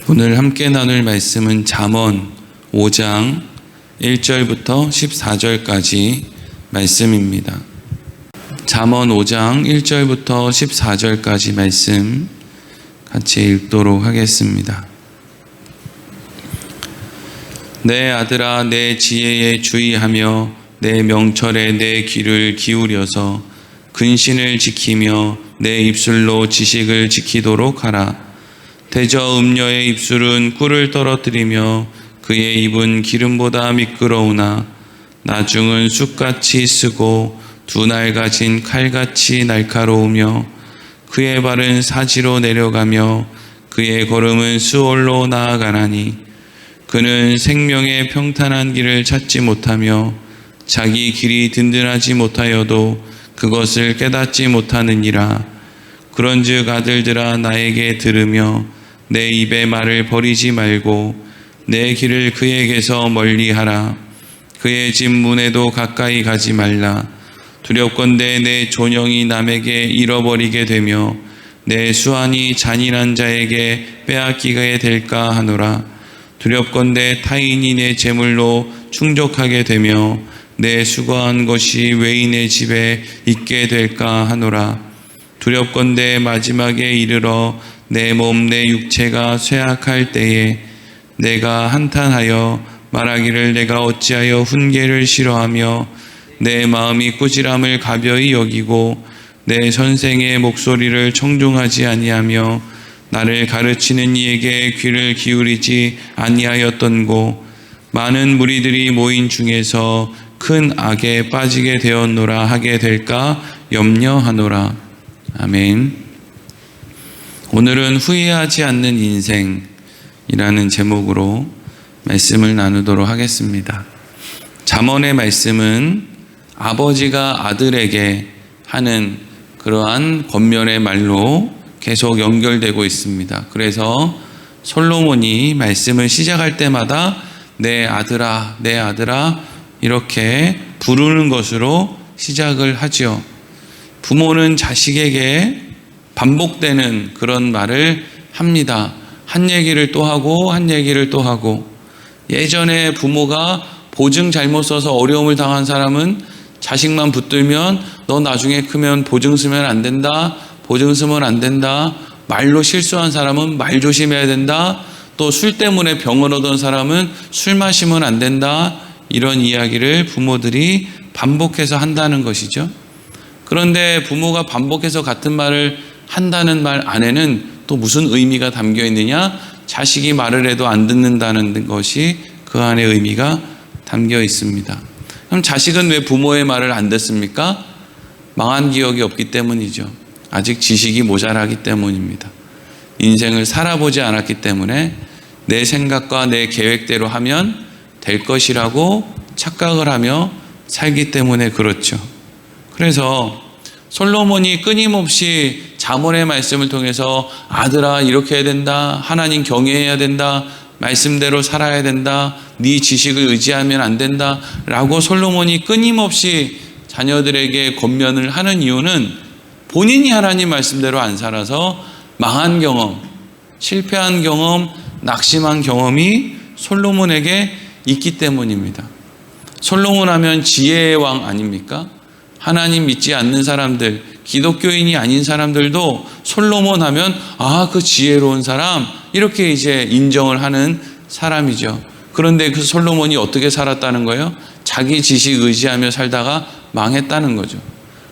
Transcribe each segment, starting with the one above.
오늘 함께 나눌 말씀은 잠언 5장 1절부터 14절까지 말씀입니다. 잠언 5장 1절부터 14절까지 말씀 같이 읽도록 하겠습니다. 내 아들아, 내 지혜에 주의하며 내 명철에 내 귀를 기울여서 근신을 지키며 내 입술로 지식을 지키도록 하라. 대저 음녀의 입술은 꿀을 떨어뜨리며 그의 입은 기름보다 미끄러우나 나중은 쑥같이 쓰고 두 날 가진 칼같이 날카로우며 그의 발은 사지로 내려가며 그의 걸음은 수월로 나아가나니 그는 생명의 평탄한 길을 찾지 못하며 자기 길이 든든하지 못하여도 그것을 깨닫지 못하느니라. 그런즉 아들들아, 나에게 들으며 내 입의 말을 버리지 말고 내 길을 그에게서 멀리하라. 그의 집 문에도 가까이 가지 말라. 두렵건대 내 존영이 남에게 잃어버리게 되며 내 수완이 잔인한 자에게 빼앗기게 될까 하노라. 두렵건대 타인이 내 재물로 충족하게 되며 내 수고한 것이 외인의 집에 있게 될까 하노라. 두렵건대 마지막에 이르러 내 몸 내 육체가 쇠약할 때에 내가 한탄하여 말하기를 내가 어찌하여 훈계를 싫어하며 내 마음이 꾸지람을 가벼이 여기고 내 선생의 목소리를 청중하지 아니하며 나를 가르치는 이에게 귀를 기울이지 아니하였던고. 많은 무리들이 모인 중에서 큰 악에 빠지게 되었노라 하게 될까 염려하노라. 아멘. 오늘은 후회하지 않는 인생이라는 제목으로 말씀을 나누도록 하겠습니다. 잠언의 말씀은 아버지가 아들에게 하는 그러한 권면의 말로 계속 연결되고 있습니다. 그래서 솔로몬이 말씀을 시작할 때마다 내 아들아, 내 아들아 이렇게 부르는 것으로 시작을 하죠. 부모는 자식에게 반복되는 그런 말을 합니다. 한 얘기를 또 하고 한 얘기를 또 하고. 예전에 부모가 보증 잘못 써서 어려움을 당한 사람은 자식만 붙들면 너 나중에 크면 보증 쓰면 안 된다. 보증 쓰면 안 된다. 말로 실수한 사람은 말 조심해야 된다. 또 술 때문에 병을 얻은 사람은 술 마시면 안 된다. 이런 이야기를 부모들이 반복해서 한다는 것이죠. 그런데 부모가 반복해서 같은 말을 한다는 말 안에는 또 무슨 의미가 담겨 있느냐? 자식이 말을 해도 안 듣는다는 것이 그 안에 의미가 담겨 있습니다. 그럼 자식은 왜 부모의 말을 안 듣습니까? 망한 기억이 없기 때문이죠. 아직 지식이 모자라기 때문입니다. 인생을 살아보지 않았기 때문에 내 생각과 내 계획대로 하면 될 것이라고 착각을 하며 살기 때문에 그렇죠. 그래서 솔로몬이 끊임없이 잠언의 말씀을 통해서 아들아 이렇게 해야 된다. 하나님 경외해야 된다. 말씀대로 살아야 된다. 네 지식을 의지하면 안 된다. 라고 솔로몬이 끊임없이 자녀들에게 권면을 하는 이유는 본인이 하나님 말씀대로 안 살아서 망한 경험, 실패한 경험, 낙심한 경험이 솔로몬에게 있기 때문입니다. 솔로몬 하면 지혜의 왕 아닙니까? 하나님 믿지 않는 사람들, 기독교인이 아닌 사람들도 솔로몬 하면 그 지혜로운 사람 이렇게 이제 인정을 하는 사람이죠. 그런데 그 솔로몬이 어떻게 살았다는 거예요? 자기 지식 의지하며 살다가 망했다는 거죠.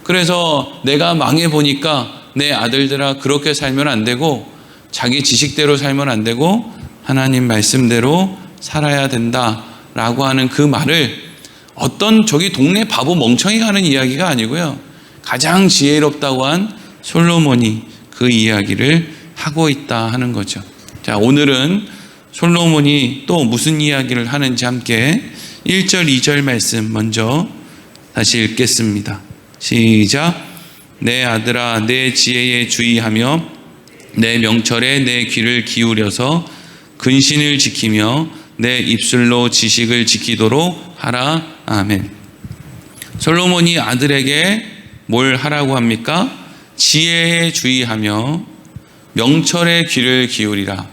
그래서 내가 망해보니까 내 아들들아 그렇게 살면 안 되고 자기 지식대로 살면 안 되고 하나님 말씀대로 살아야 된다라고 하는 그 말을 어떤 저기 동네 바보 멍청이가 하는 이야기가 아니고요. 가장 지혜롭다고 한 솔로몬이 그 이야기를 하고 있다 하는 거죠. 자, 오늘은 솔로몬이 또 무슨 이야기를 하는지 함께 1절, 2절 말씀 먼저 다시 읽겠습니다. 시작. 내 아들아, 내 지혜에 주의하며 내 명철에 내 귀를 기울여서 근신을 지키며 내 입술로 지식을 지키도록 하라. 아멘. 솔로몬이 아들에게 뭘 하라고 합니까? 지혜에 주의하며 명철의 귀를 기울이라.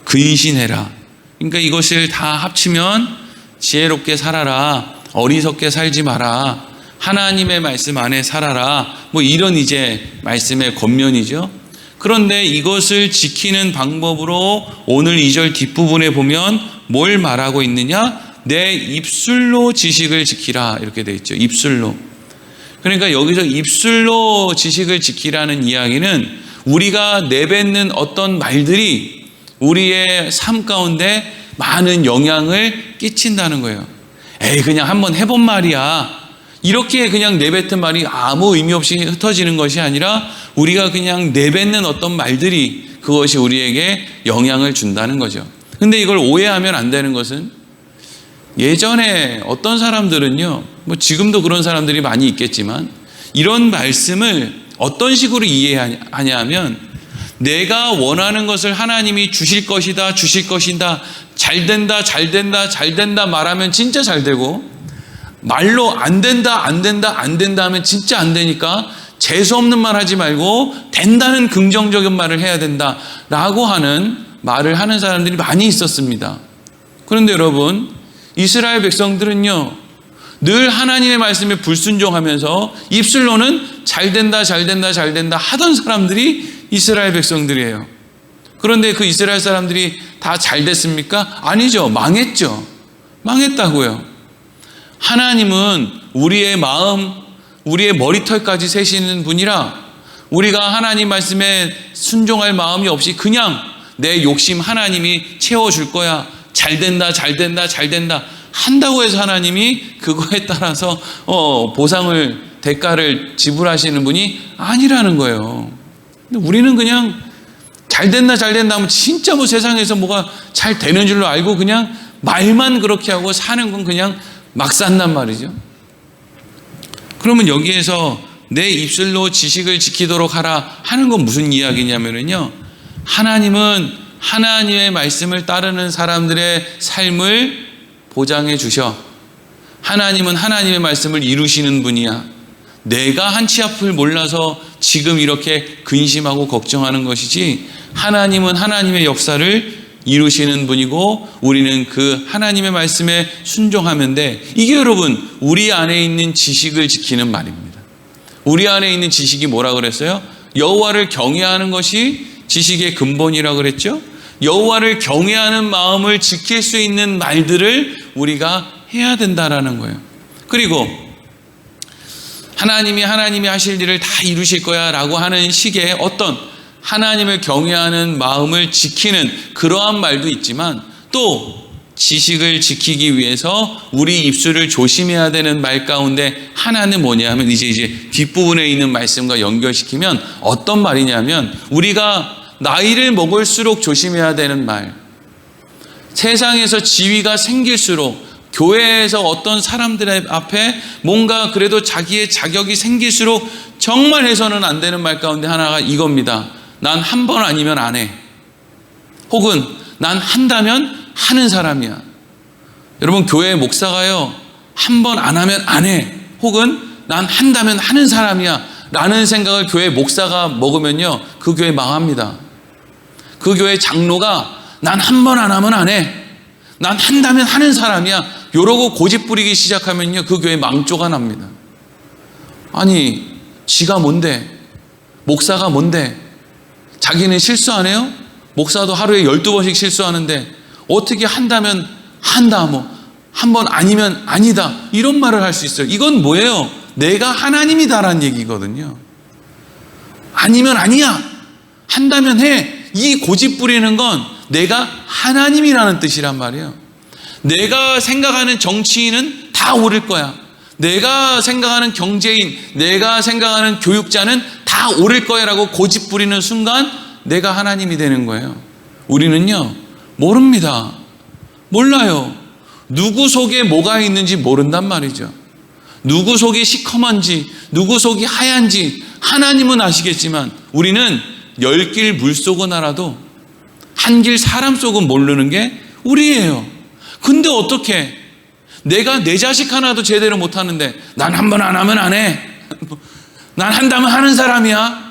근신해라. 그러니까 이것을 다 합치면 지혜롭게 살아라, 어리석게 살지 마라, 하나님의 말씀 안에 살아라, 뭐 이런 이제 말씀의 겉면이죠. 그런데 이것을 지키는 방법으로 오늘 2절 뒷부분에 보면 뭘 말하고 있느냐? 내 입술로 지식을 지키라, 이렇게 되어 있죠. 입술로. 그러니까 여기서 입술로 지식을 지키라는 이야기는 우리가 내뱉는 어떤 말들이 우리의 삶 가운데 많은 영향을 끼친다는 거예요. 에이, 그냥 한번 해본 말이야, 이렇게 그냥 내뱉은 말이 아무 의미 없이 흩어지는 것이 아니라 우리가 그냥 내뱉는 어떤 말들이 그것이 우리에게 영향을 준다는 거죠. 근데 이걸 오해하면 안 되는 것은, 예전에 어떤 사람들은요, 뭐 지금도 그런 사람들이 많이 있겠지만, 이런 말씀을 어떤 식으로 이해하냐 하면, 내가 원하는 것을 하나님이 주실 것이다, 주실 것이다, 잘 된다, 잘 된다, 잘 된다 말하면 진짜 잘 되고, 말로 안 된다, 안 된다, 안 된다 하면 진짜 안 되니까 재수없는 말 하지 말고 된다는 긍정적인 말을 해야 된다 라고 하는 말을 하는 사람들이 많이 있었습니다. 그런데 여러분, 이스라엘 백성들은요, 늘 하나님의 말씀에 불순종하면서 입술로는 잘 된다, 잘 된다, 잘 된다 하던 사람들이 이스라엘 백성들이에요. 그런데 그 이스라엘 사람들이 다 잘 됐습니까? 아니죠. 망했죠. 망했다고요. 하나님은 우리의 마음, 우리의 머리털까지 세시는 분이라 우리가 하나님 말씀에 순종할 마음이 없이 그냥 내 욕심 하나님이 채워줄 거야, 잘 된다, 잘 된다, 잘 된다 한다고 해서 하나님이 그거에 따라서 보상을, 대가를 지불하시는 분이 아니라는 거예요. 근데 우리는 그냥 잘 된다, 잘 된다 하면 진짜 뭐 세상에서 뭐가 잘 되는 줄로 알고 그냥 말만 그렇게 하고 사는 건 그냥 막 산단 말이죠. 그러면 여기에서 내 입술로 지식을 지키도록 하라 하는 건 무슨 이야기냐면요, 하나님은 하나님의 말씀을 따르는 사람들의 삶을 보장해 주셔. 하나님은 하나님의 말씀을 이루시는 분이야. 내가 한치 앞을 몰라서 지금 이렇게 근심하고 걱정하는 것이지, 하나님은 하나님의 역사를 이루시는 분이고 우리는 그 하나님의 말씀에 순종하면 돼. 이게 여러분 우리 안에 있는 지식을 지키는 말입니다. 우리 안에 있는 지식이 뭐라 그랬어요? 여호와를 경외하는 것이 지식의 근본이라 그랬죠. 여호와를 경외하는 마음을 지킬 수 있는 말들을 우리가 해야 된다라는 거예요. 그리고 하나님이 하실 일을 다 이루실 거야 라고 하는 식의 어떤 하나님을 경외하는 마음을 지키는 그러한 말도 있지만, 또 지식을 지키기 위해서 우리 입술을 조심해야 되는 말 가운데 하나는 뭐냐 하면 이제 뒷부분에 있는 말씀과 연결시키면 어떤 말이냐면, 우리가 나이를 먹을수록 조심해야 되는 말, 세상에서 지위가 생길수록, 교회에서 어떤 사람들 앞에 뭔가 그래도 자기의 자격이 생길수록 정말 해서는 안 되는 말 가운데 하나가 이겁니다. 난 한 번 아니면 안 해. 혹은 난 한다면 하는 사람이야. 여러분, 교회 목사가요, 한 번 안 하면 안 해. 혹은 난 한다면 하는 사람이야 라는 생각을 교회 목사가 먹으면요, 그 교회 망합니다. 그 교회 장로가 난 한 번 안 하면 안 해, 난 한다면 하는 사람이야 이러고 고집 부리기 시작하면요, 그 교회 망조가 납니다. 아니, 지가 뭔데? 목사가 뭔데? 자기는 실수 안 해요? 목사도 하루에 12번씩 실수하는데 어떻게 한다면 한다, 뭐 한 번 아니면 아니다 이런 말을 할 수 있어요. 이건 뭐예요? 내가 하나님이다라는 얘기거든요. 아니면 아니야, 한다면 해. 이 고집 부리는 건 내가 하나님이라는 뜻이란 말이에요. 내가 생각하는 정치인은 다 오를 거야. 내가 생각하는 경제인, 내가 생각하는 교육자는 다 오를 거야 라고 고집 부리는 순간 내가 하나님이 되는 거예요. 우리는요, 모릅니다. 몰라요. 누구 속에 뭐가 있는지 모른단 말이죠. 누구 속이 시커먼지, 누구 속이 하얀지 하나님은 아시겠지만, 우리는 10길 물속은 알아도 한 길 사람 속은 모르는 게 우리예요. 근데 어떻게 내가 내 자식 하나도 제대로 못하는데 난 한 번 안 하면 안 해, 난 한다면 하는 사람이야,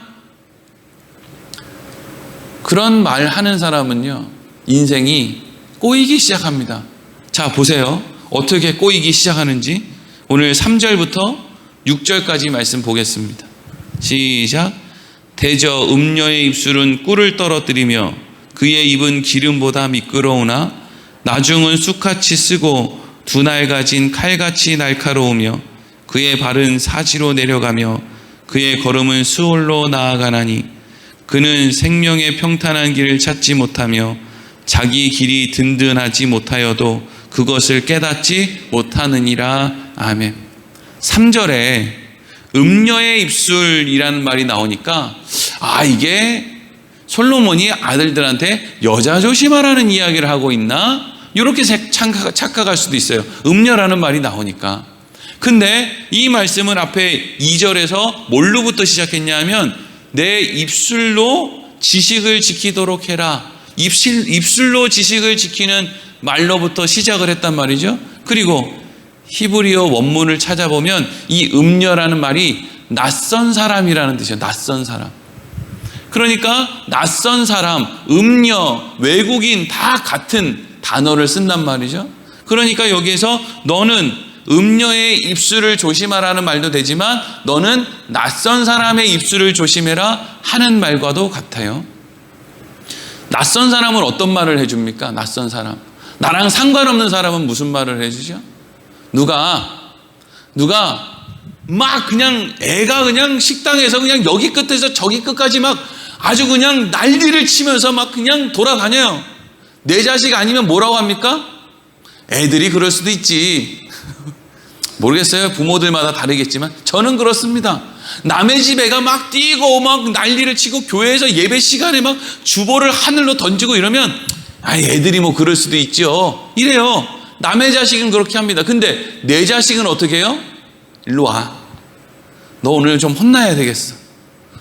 그런 말 하는 사람은요, 인생이 꼬이기 시작합니다. 자, 보세요. 어떻게 꼬이기 시작하는지. 오늘 3절부터 6절까지 말씀 보겠습니다. 시작. 대저 음녀의 입술은 꿀을 떨어뜨리며 그의 입은 기름보다 미끄러우나 나중은 쑥같이 쓰고 두 날 가진 칼같이 날카로우며 그의 발은 사지로 내려가며 그의 걸음은 수월로 나아가나니 그는 생명의 평탄한 길을 찾지 못하며 자기 길이 든든하지 못하여도 그것을 깨닫지 못하느니라. 아멘. 3절에 음녀의 입술이라는 말이 나오니까 이게 솔로몬이 아들들한테 여자 조심하라는 이야기를 하고 있나? 이렇게 착각할 수도 있어요. 음녀라는 말이 나오니까. 근데 이 말씀은 앞에 2절에서 뭘로부터 시작했냐면 내 입술로 지식을 지키도록 해라. 입술로 지식을 지키는 말로부터 시작을 했단 말이죠. 그리고 히브리어 원문을 찾아보면 이 음녀라는 말이 낯선 사람이라는 뜻이에요. 낯선 사람. 그러니까 낯선 사람, 음녀, 외국인 다 같은 단어를 쓴단 말이죠. 그러니까 여기에서 너는 음녀의 입술을 조심하라는 말도 되지만 너는 낯선 사람의 입술을 조심해라 하는 말과도 같아요. 낯선 사람은 어떤 말을 해줍니까? 낯선 사람. 나랑 상관없는 사람은 무슨 말을 해주죠? 누가 막 그냥 애가 그냥 식당에서 그냥 여기 끝에서 저기 끝까지 막 아주 그냥 난리를 치면서 막 그냥 돌아다녀요. 내 자식 아니면 뭐라고 합니까? 애들이 그럴 수도 있지. 모르겠어요. 부모들마다 다르겠지만 저는 그렇습니다. 남의 집 애가 막 뛰고 막 난리를 치고 교회에서 예배 시간에 막 주보를 하늘로 던지고 이러면 애들이 뭐 그럴 수도 있죠. 이래요. 남의 자식은 그렇게 합니다. 근데 내 자식은 어떻게 해요? 일로 와. 너 오늘 좀 혼나야 되겠어.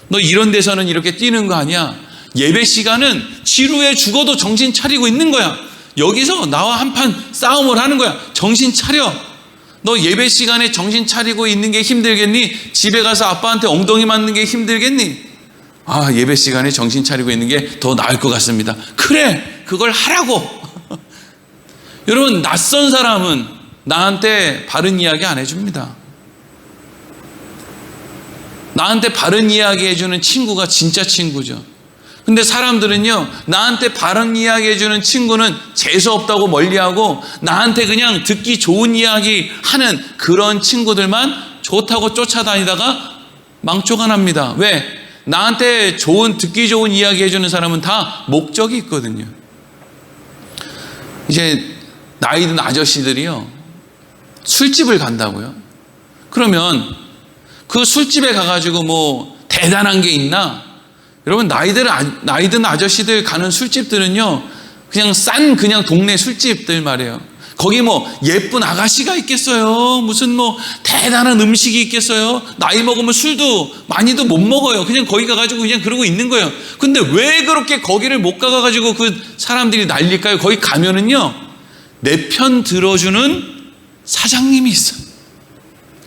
너 이런 데서는 이렇게 뛰는 거 아니야. 예배 시간은 지루해 죽어도 정신 차리고 있는 거야. 여기서 나와 한판 싸움을 하는 거야. 정신 차려. 너 예배 시간에 정신 차리고 있는 게 힘들겠니? 집에 가서 아빠한테 엉덩이 맞는 게 힘들겠니? 예배 시간에 정신 차리고 있는 게 더 나을 것 같습니다. 그래, 그걸 하라고. 여러분, 낯선 사람은 나한테 바른 이야기 안 해줍니다. 나한테 바른 이야기 해주는 친구가 진짜 친구죠. 근데 사람들은요, 나한테 바른 이야기 해주는 친구는 재수없다고 멀리하고 나한테 그냥 듣기 좋은 이야기 하는 그런 친구들만 좋다고 쫓아다니다가 망조가 납니다. 왜? 나한테 듣기 좋은 이야기 해주는 사람은 다 목적이 있거든요. 이제 나이 든 아저씨들이요, 술집을 간다고요. 그러면 그 술집에 가가지고 뭐 대단한 게 있나? 여러분, 나이 든 아저씨들 가는 술집들은요, 그냥 동네 술집들 말이에요. 거기 뭐 예쁜 아가씨가 있겠어요? 무슨 뭐 대단한 음식이 있겠어요? 나이 먹으면 술도 많이도 못 먹어요. 그냥 거기 가가지고 그냥 그러고 있는 거예요. 근데 왜 그렇게 거기를 못 가가지고 그 사람들이 난릴까요? 거기 가면은요, 내 편 들어주는 사장님이 있어요.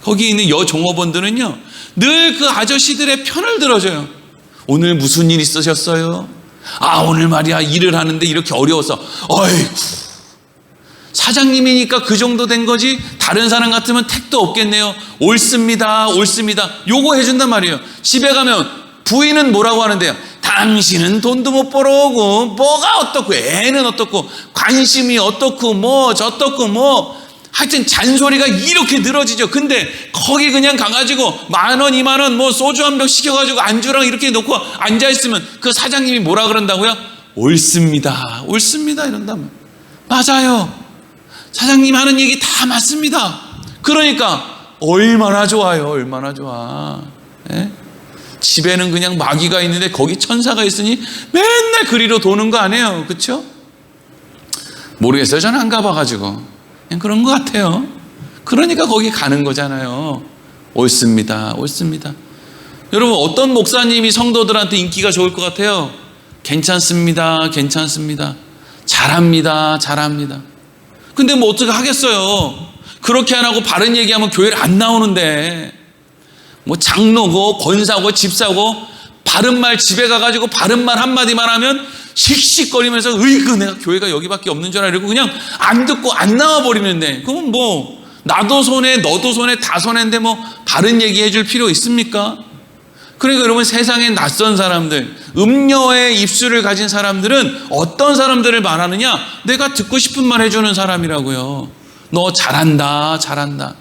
거기 있는 여종업원들은요, 늘 그 아저씨들의 편을 들어줘요. 오늘 무슨 일 있으셨어요? 오늘 말이야, 일을 하는데 이렇게 어려워서. 어이구, 사장님이니까 그 정도 된 거지 다른 사람 같으면 택도 없겠네요. 옳습니다. 요거 해준단 말이에요. 집에 가면 부인은 뭐라고 하는데요? 당신은 돈도 못 벌어오고 뭐가 어떻고 애는 어떻고 관심이 어떻고 뭐 저떻고 뭐 하여튼 잔소리가 이렇게 늘어지죠. 근데 거기 그냥 가가지고 10,000원, 20,000원 뭐 소주 한 병 시켜가지고 안주랑 이렇게 놓고 앉아있으면 그 사장님이 뭐라 그런다고요? 옳습니다 이런다면. 맞아요. 사장님 하는 얘기 다 맞습니다. 그러니까 얼마나 좋아요. 얼마나 좋아. 예? 집에는 그냥 마귀가 있는데 거기 천사가 있으니 맨날 그리로 도는 거 아니에요. 그렇죠? 모르겠어요. 저는 안 가봐가지고 그냥 그런 것 같아요. 그러니까 거기 가는 거잖아요. 옳습니다. 여러분, 어떤 목사님이 성도들한테 인기가 좋을 것 같아요? 괜찮습니다. 잘합니다. 근데 뭐 어떻게 하겠어요? 그렇게 안 하고 바른 얘기하면 교회를 안 나오는데, 뭐 장로고 권사고 집사고 바른 말 집에 가가지고 바른 말 한마디만 하면 씩씩거리면서 으이그 내가 교회가 여기밖에 없는 줄 알고 그냥 안 듣고 안 나와버리는데, 그럼 뭐 나도 손해 너도 손해 다 손해인데 뭐 바른 얘기해 줄 필요 있습니까? 그러니까 여러분, 세상에 낯선 사람들, 음녀의 입술을 가진 사람들은 어떤 사람들을 말하느냐? 내가 듣고 싶은 말 해주는 사람이라고요. 너 잘한다 잘한다,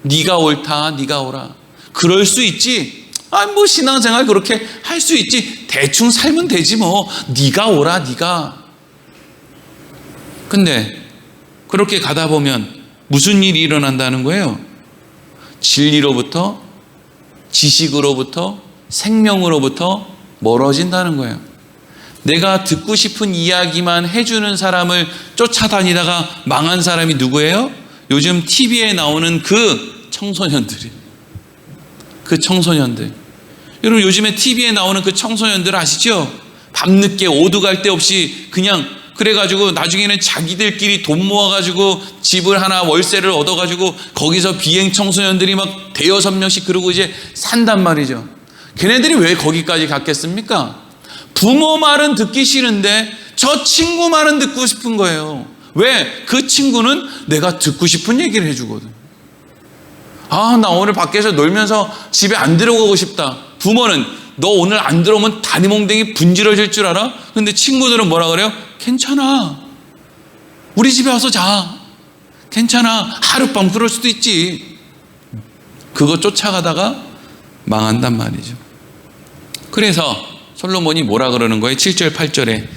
네가 옳다 네가 옳아, 그럴 수 있지, 뭐 신앙생활 그렇게 할 수 있지, 대충 살면 되지 뭐, 네가 옳아 네가. 근데 그렇게 가다 보면 무슨 일이 일어난다는 거예요? 진리로부터, 지식으로부터, 생명으로부터 멀어진다는 거예요. 내가 듣고 싶은 이야기만 해주는 사람을 쫓아다니다가 망한 사람이 누구예요? 요즘 TV에 나오는 그 청소년들이. 그 청소년들. 여러분, 요즘에 TV에 나오는 그 청소년들 아시죠? 밤늦게 오두갈 데 없이 그냥 그래가지고 나중에는 자기들끼리 돈 모아가지고 집을 하나 월세를 얻어가지고 거기서 비행 청소년들이 막 대여섯 명씩 그러고 이제 산단 말이죠. 걔네들이 왜 거기까지 갔겠습니까? 부모 말은 듣기 싫은데 저 친구 말은 듣고 싶은 거예요. 왜? 그 친구는 내가 듣고 싶은 얘기를 해주거든. 나 오늘 밖에서 놀면서 집에 안 들어가고 싶다. 부모는 너 오늘 안 들어오면 다리몽댕이 분질러질 줄 알아? 근데 친구들은 뭐라 그래요? 괜찮아, 우리 집에 와서 자, 괜찮아, 하룻밤 그럴 수도 있지. 그거 쫓아가다가 망한단 말이죠. 그래서 솔로몬이 뭐라 그러는 거예요? 7절 8절에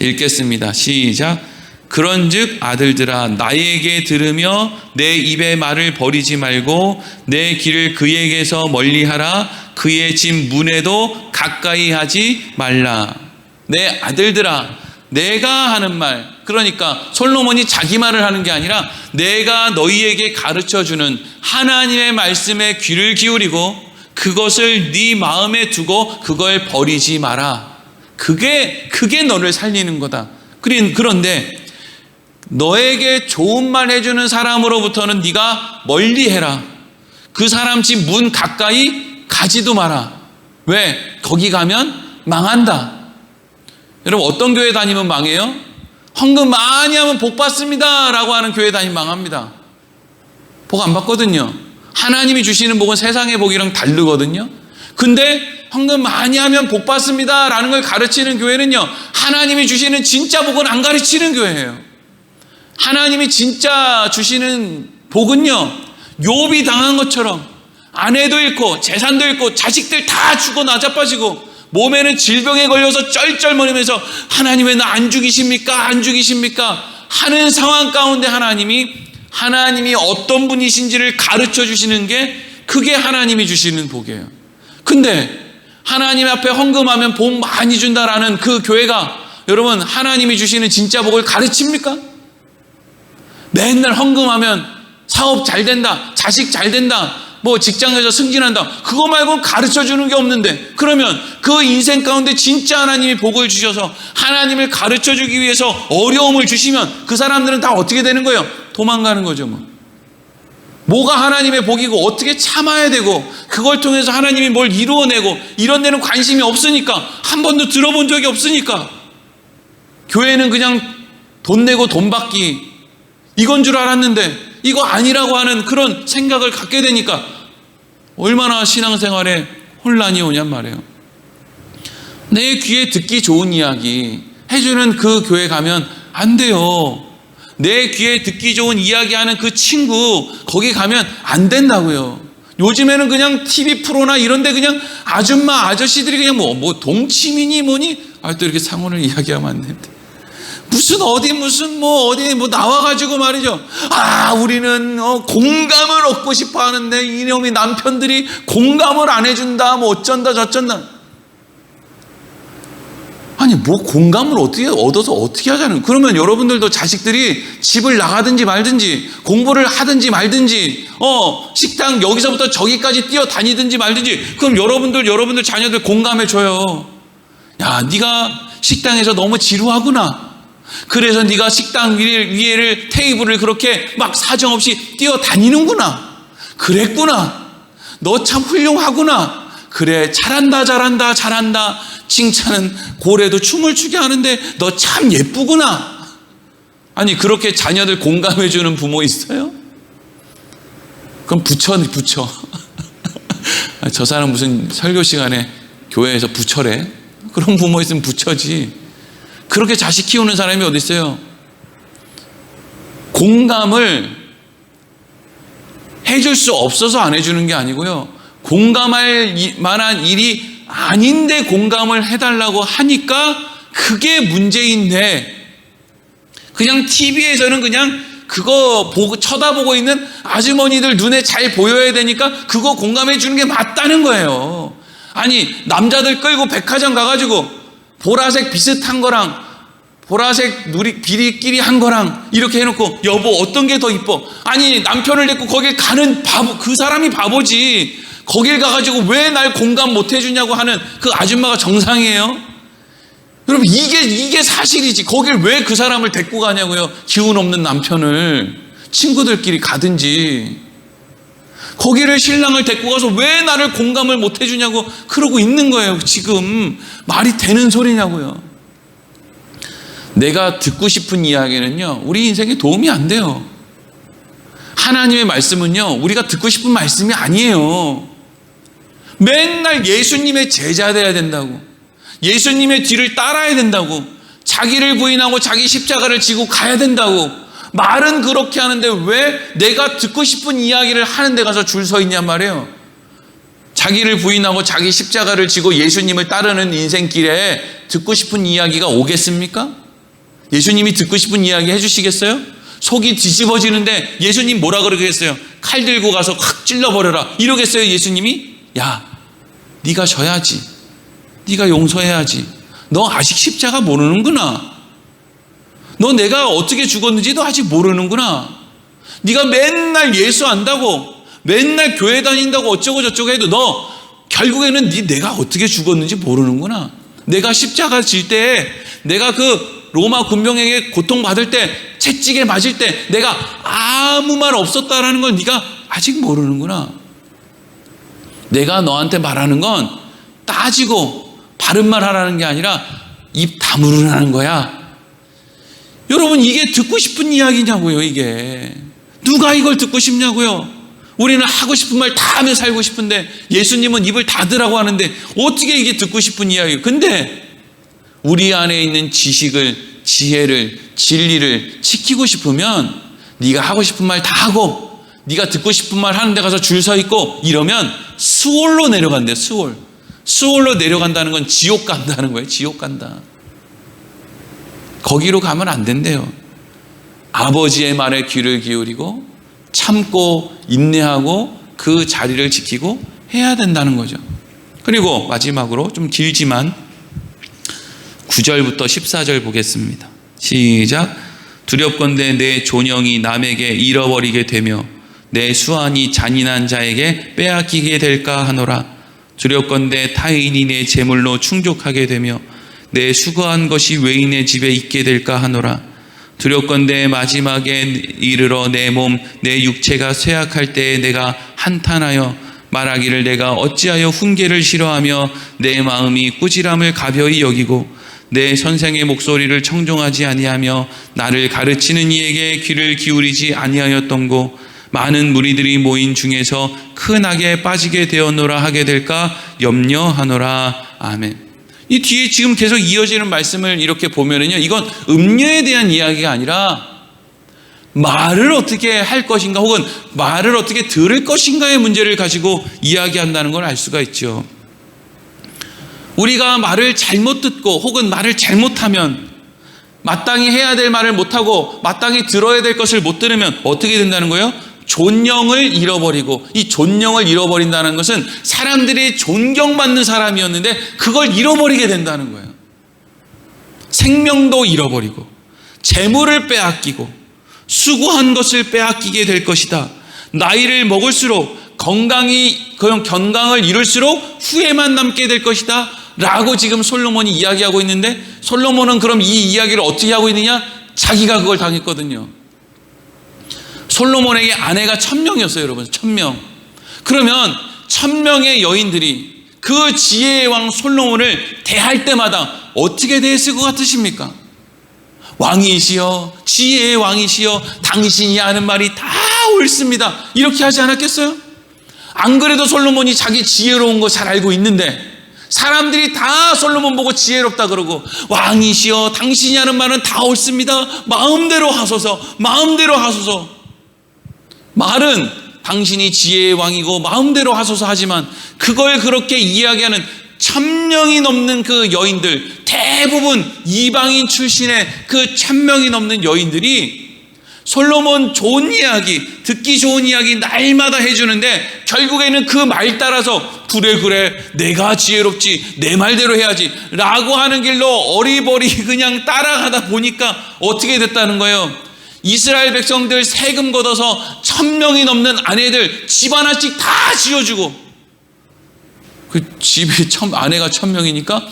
읽겠습니다. 시작. 그런즉 아들들아, 나에게 들으며 내 입의 말을 버리지 말고 내 길을 그에게서 멀리하라. 그의 집 문에도 가까이 하지 말라. 내 아들들아, 내가 하는 말, 그러니까 솔로몬이 자기 말을 하는 게 아니라 내가 너희에게 가르쳐주는 하나님의 말씀에 귀를 기울이고 그것을 네 마음에 두고 그걸 버리지 마라. 그게 너를 살리는 거다. 그런데 너에게 좋은 말 해주는 사람으로부터는 네가 멀리해라. 그 사람 집 문 가까이 가지도 마라. 왜? 거기 가면 망한다. 여러분, 어떤 교회 다니면 망해요? 헌금 많이 하면 복 받습니다 라고 하는 교회 다니면 망합니다. 복 안 받거든요. 하나님이 주시는 복은 세상의 복이랑 다르거든요. 근데 헌금 많이 하면 복 받습니다 라는 걸 가르치는 교회는요, 하나님이 주시는 진짜 복은 안 가르치는 교회예요. 하나님이 진짜 주시는 복은요, 욥이 당한 것처럼 아내도 잃고 재산도 잃고 자식들 다 죽어 나자빠지고 몸에는 질병에 걸려서 쩔쩔거리면서 하나님 왜 나 안 죽이십니까? 안 죽이십니까? 하는 상황 가운데 하나님이 어떤 분이신지를 가르쳐 주시는 게, 그게 하나님이 주시는 복이에요. 근데 하나님 앞에 헌금하면 복 많이 준다라는 그 교회가 여러분, 하나님이 주시는 진짜 복을 가르칩니까? 맨날 헌금하면 사업 잘 된다, 자식 잘 된다, 뭐 직장에서 승진한다, 그거 말고는 가르쳐 주는 게 없는데, 그러면 그 인생 가운데 진짜 하나님이 복을 주셔서 하나님을 가르쳐 주기 위해서 어려움을 주시면 그 사람들은 다 어떻게 되는 거예요? 도망가는 거죠. 뭐가 하나님의 복이고 어떻게 참아야 되고 그걸 통해서 하나님이 뭘 이루어내고 이런 데는 관심이 없으니까, 한 번도 들어본 적이 없으니까 교회는 그냥 돈 내고 돈 받기 이건 줄 알았는데 이거 아니라고 하는 그런 생각을 갖게 되니까 얼마나 신앙생활에 혼란이 오냔 말이에요. 내 귀에 듣기 좋은 이야기 해주는 그 교회 가면 안 돼요. 내 귀에 듣기 좋은 이야기하는 그 친구 거기 가면 안 된다고요. 요즘에는 그냥 TV 프로나 이런 데 그냥 아줌마 아저씨들이 그냥 뭐 동치미니 뭐니 또 이렇게 상호를 이야기하면 안 됩니다. 무슨 어디 나와가지고 말이죠. 우리는 공감을 얻고 싶어 하는데 이놈의 남편들이 공감을 안 해준다, 뭐 어쩐다 저쩐다. 아니 뭐 공감을 어떻게 얻어서 어떻게 하자는. 그러면 여러분들도 자식들이 집을 나가든지 말든지 공부를 하든지 말든지 식당 여기서부터 저기까지 뛰어다니든지 말든지, 그럼 여러분들 자녀들 공감해줘요. 야, 네가 식당에서 너무 지루하구나. 그래서 네가 식당 위에를 테이블을 그렇게 막 사정없이 뛰어다니는구나. 그랬구나. 너 참 훌륭하구나. 그래, 잘한다. 칭찬은 고래도 춤을 추게 하는데 너 참 예쁘구나. 아니, 그렇게 자녀들 공감해주는 부모 있어요? 그럼 부처. 저 사람 무슨 설교 시간에 교회에서 부처래? 그런 부모 있으면 부처지. 그렇게 자식 키우는 사람이 어디 있어요? 공감을 해줄 수 없어서 안 해주는 게 아니고요. 공감할 만한 일이 아닌데 공감을 해달라고 하니까 그게 문제인데, 그냥 TV에서는 그냥 그거 쳐다보고 있는 아주머니들 눈에 잘 보여야 되니까 그거 공감해 주는 게 맞다는 거예요. 아니, 남자들 끌고 백화점 가가지고 보라색 비슷한 거랑 보라색 비리끼리 한 거랑 이렇게 해놓고 여보 어떤 게 더 이뻐? 아니, 남편을 데리고 거길 가는 바보, 그 사람이 바보지. 거길 가가지고 왜 날 공감 못 해주냐고 하는 그 아줌마가 정상이에요? 여러분, 이게 사실이지. 거길 왜 그 사람을 데리고 가냐고요. 기운 없는 남편을. 친구들끼리 가든지. 거기를 신랑을 데리고 가서 왜 나를 공감을 못 해주냐고 그러고 있는 거예요. 지금 말이 되는 소리냐고요. 내가 듣고 싶은 이야기는요, 우리 인생에 도움이 안 돼요. 하나님의 말씀은요, 우리가 듣고 싶은 말씀이 아니에요. 맨날 예수님의 제자 돼야 된다고, 예수님의 뒤를 따라야 된다고, 자기를 부인하고 자기 십자가를 지고 가야 된다고 말은 그렇게 하는데 왜 내가 듣고 싶은 이야기를 하는 데 가서 줄 서 있냔 말이에요. 자기를 부인하고 자기 십자가를 지고 예수님을 따르는 인생길에 듣고 싶은 이야기가 오겠습니까? 예수님이 듣고 싶은 이야기 해주시겠어요? 속이 뒤집어지는데 예수님 뭐라 그러겠어요? 칼 들고 가서 확 찔러버려라 이러겠어요? 예수님이? 야, 네가 져야지, 네가 용서해야지. 너 아직 십자가 모르는구나. 너 내가 어떻게 죽었는지도 아직 모르는구나. 네가 맨날 예수 안다고, 맨날 교회 다닌다고 어쩌고 저쩌고 해도 너 결국에는 내가 어떻게 죽었는지 모르는구나. 내가 십자가 질 때, 내가 그 로마 군병에게 고통받을 때, 채찍에 맞을 때 내가 아무 말 없었다라는 걸 네가 아직 모르는구나. 내가 너한테 말하는 건 따지고 바른 말 하라는 게 아니라 입 다물으라는 거야. 여러분, 이게 듣고 싶은 이야기냐고요. 이게 누가 이걸 듣고 싶냐고요. 우리는 하고 싶은 말 다 하며 살고 싶은데 예수님은 입을 닫으라고 하는데 어떻게 이게 듣고 싶은 이야기예요. 근데 우리 안에 있는 지식을, 지혜를, 진리를 지키고 싶으면 네가 하고 싶은 말 다 하고 네가 듣고 싶은 말 하는 데 가서 줄 서 있고 이러면 수월로 내려간대요. 수월로 내려간다는 건 지옥 간다는 거예요. 지옥 간다. 거기로 가면 안 된대요. 아버지의 말에 귀를 기울이고 참고 인내하고 그 자리를 지키고 해야 된다는 거죠. 그리고 마지막으로 좀 길지만 9절부터 14절 보겠습니다. 시작. 두렵건대 내 존영이 남에게 잃어버리게 되며 내 수완이 잔인한 자에게 빼앗기게 될까 하노라. 두렵건대 타인이 내 재물로 충족하게 되며 내 수거한 것이 외인의 집에 있게 될까 하노라. 두렵건대 마지막에 이르러 내 몸, 내 육체가 쇠약할 때에 내가 한탄하여 말하기를 내가 어찌하여 훈계를 싫어하며 내 마음이 꾸지람을 가벼이 여기고 내 선생의 목소리를 청종하지 아니하며 나를 가르치는 이에게 귀를 기울이지 아니하였던고 많은 무리들이 모인 중에서 큰 악에 빠지게 되었노라 하게 될까 염려하노라. 아멘. 이 뒤에 지금 계속 이어지는 말씀을 이렇게 보면은요, 이건 음료에 대한 이야기가 아니라 말을 어떻게 할 것인가 혹은 말을 어떻게 들을 것인가의 문제를 가지고 이야기한다는 걸 알 수가 있죠. 우리가 말을 잘못 듣고 혹은 말을 잘못하면, 마땅히 해야 될 말을 못하고 마땅히 들어야 될 것을 못 들으면 어떻게 된다는 거예요? 존영을 잃어버리고, 이 존영을 잃어버린다는 것은 사람들이 존경받는 사람이었는데 그걸 잃어버리게 된다는 거예요. 생명도 잃어버리고 재물을 빼앗기고 수고한 것을 빼앗기게 될 것이다. 나이를 먹을수록 건강을 잃을수록 후회만 남게 될 것이다 라고 지금 솔로몬이 이야기하고 있는데, 솔로몬은 그럼 이 이야기를 어떻게 하고 있느냐? 자기가 그걸 당했거든요. 솔로몬에게 아내가 1000명이었어요, 여러분. 1000명. 그러면 1000명의 여인들이 그 지혜의 왕 솔로몬을 대할 때마다 어떻게 대했을 것 같으십니까? 왕이시여, 지혜의 왕이시여, 당신이 하는 말이 다 옳습니다. 이렇게 하지 않았겠어요? 안 그래도 솔로몬이 자기 지혜로운 거 잘 알고 있는데 사람들이 다 솔로몬 보고 지혜롭다 그러고, 왕이시여, 당신이 하는 말은 다 옳습니다. 마음대로 하소서, 마음대로 하소서. 말은 당신이 지혜의 왕이고 마음대로 하소서 하지만 그걸 그렇게 이야기하는 1000명이 넘는 그 여인들, 대부분 이방인 출신의 그 1000명이 넘는 여인들이 솔로몬 좋은 이야기, 듣기 좋은 이야기 날마다 해주는데 결국에는 그 말 따라서 그래 내가 지혜롭지, 내 말대로 해야지 라고 하는 길로 어리버리 그냥 따라가다 보니까 어떻게 됐다는 거예요? 이스라엘 백성들 세금 걷어서 1000명이 넘는 아내들 집 하나씩 다 지어주고, 그 집이 아내가 1000명이니까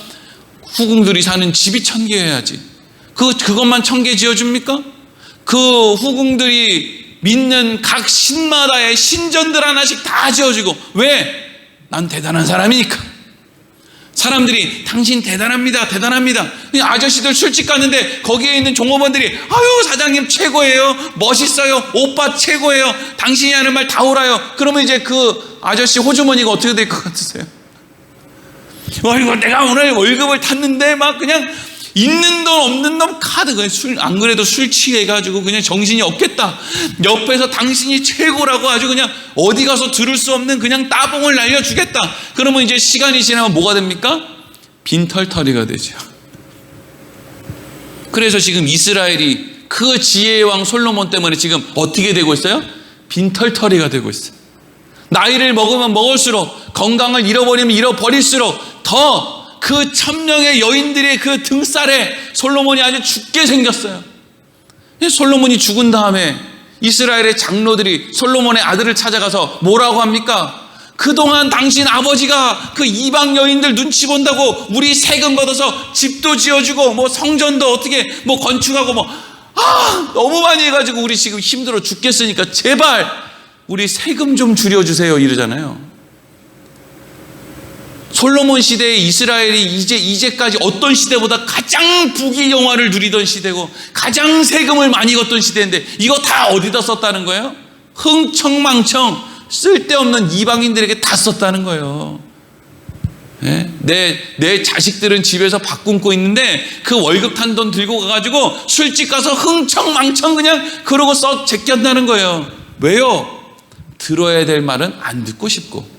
후궁들이 사는 집이 1000개여야지. 그것만 1000개 지어줍니까? 그 후궁들이 믿는 각 신마다의 신전들 하나씩 다 지어주고. 왜? 난 대단한 사람이니까. 사람들이 당신 대단합니다, 대단합니다. 그냥 아저씨들 술집 갔는데 거기에 있는 종업원들이 아유 사장님 최고예요, 멋있어요, 오빠 최고예요, 당신이 하는 말 다 옳아요. 그러면 이제 그 아저씨 호주머니가 어떻게 될 것 같으세요? 이거 내가 오늘 월급을 탔는데 막 그냥 있는 돈 없는 돈 카드, 그냥 안 그래도 술 취해가지고 그냥 정신이 없겠다. 옆에서 당신이 최고라고 아주 그냥 어디 가서 들을 수 없는 그냥 따봉을 날려주겠다. 그러면 이제 시간이 지나면 뭐가 됩니까? 빈털터리가 되죠. 그래서 지금 이스라엘이 그 지혜의 왕 솔로몬 때문에 지금 어떻게 되고 있어요? 빈털터리가 되고 있어요. 나이를 먹으면 먹을수록, 건강을 잃어버리면 잃어버릴수록 더 그 1000명의 여인들의 그 등살에 솔로몬이 아주 죽게 생겼어요. 솔로몬이 죽은 다음에 이스라엘의 장로들이 솔로몬의 아들을 찾아가서 뭐라고 합니까? 그동안 당신 아버지가 그 이방 여인들 눈치 본다고 우리 세금 걷어서 집도 지어주고 뭐 성전도 어떻게 뭐 건축하고 너무 많이 해가지고 우리 지금 힘들어 죽겠으니까 제발 우리 세금 좀 줄여주세요 이러잖아요. 솔로몬 시대의 이스라엘이 이제까지 어떤 시대보다 가장 부귀영화를 누리던 시대고 가장 세금을 많이 걷던 시대인데 이거 다 어디다 썼다는 거예요? 흥청망청 쓸데없는 이방인들에게 다 썼다는 거예요. 내 자식들은 집에서 밥 굶고 있는데 그 월급 탄 돈 들고 가가지고 술집 가서 흥청망청 그냥 그러고 제꼈다는 거예요. 왜요? 들어야 될 말은 안 듣고 싶고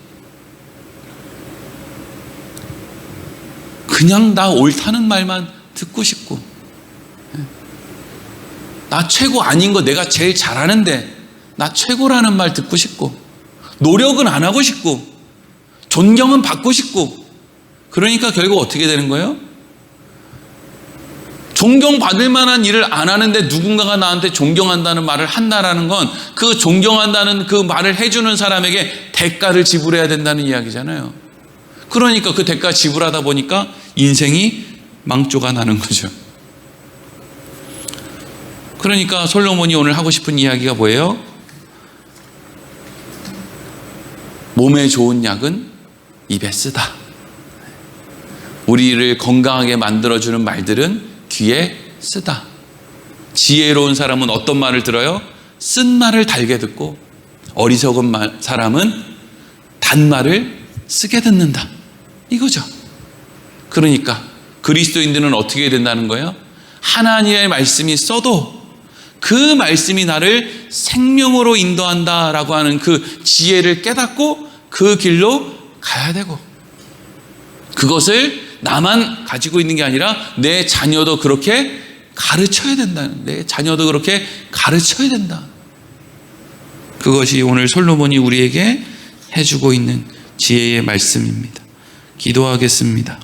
그냥 나 옳다는 말만 듣고 싶고, 나 최고 아닌 거 내가 제일 잘하는데 나 최고라는 말 듣고 싶고, 노력은 안 하고 싶고, 존경은 받고 싶고. 그러니까 결국 어떻게 되는 거예요? 존경받을 만한 일을 안 하는데 누군가가 나한테 존경한다는 말을 한다라는 건 그 존경한다는 그 말을 해주는 사람에게 대가를 지불해야 된다는 이야기잖아요. 그러니까 그 대가 지불하다 보니까 인생이 망조가 나는 거죠. 그러니까 솔로몬이 오늘 하고 싶은 이야기가 뭐예요? 몸에 좋은 약은 입에 쓰다. 우리를 건강하게 만들어주는 말들은 귀에 쓰다. 지혜로운 사람은 어떤 말을 들어요? 쓴 말을 달게 듣고, 어리석은 사람은 단말을 쓰게 듣는다. 이거죠. 그러니까 그리스도인들은 어떻게 해야 된다는 거예요? 하나님의 말씀이 써도 그 말씀이 나를 생명으로 인도한다라고 하는 그 지혜를 깨닫고 그 길로 가야 되고, 그것을 나만 가지고 있는 게 아니라 내 자녀도 그렇게 가르쳐야 된다. 내 자녀도 그렇게 가르쳐야 된다. 그것이 오늘 솔로몬이 우리에게 해주고 있는 지혜의 말씀입니다. 기도하겠습니다.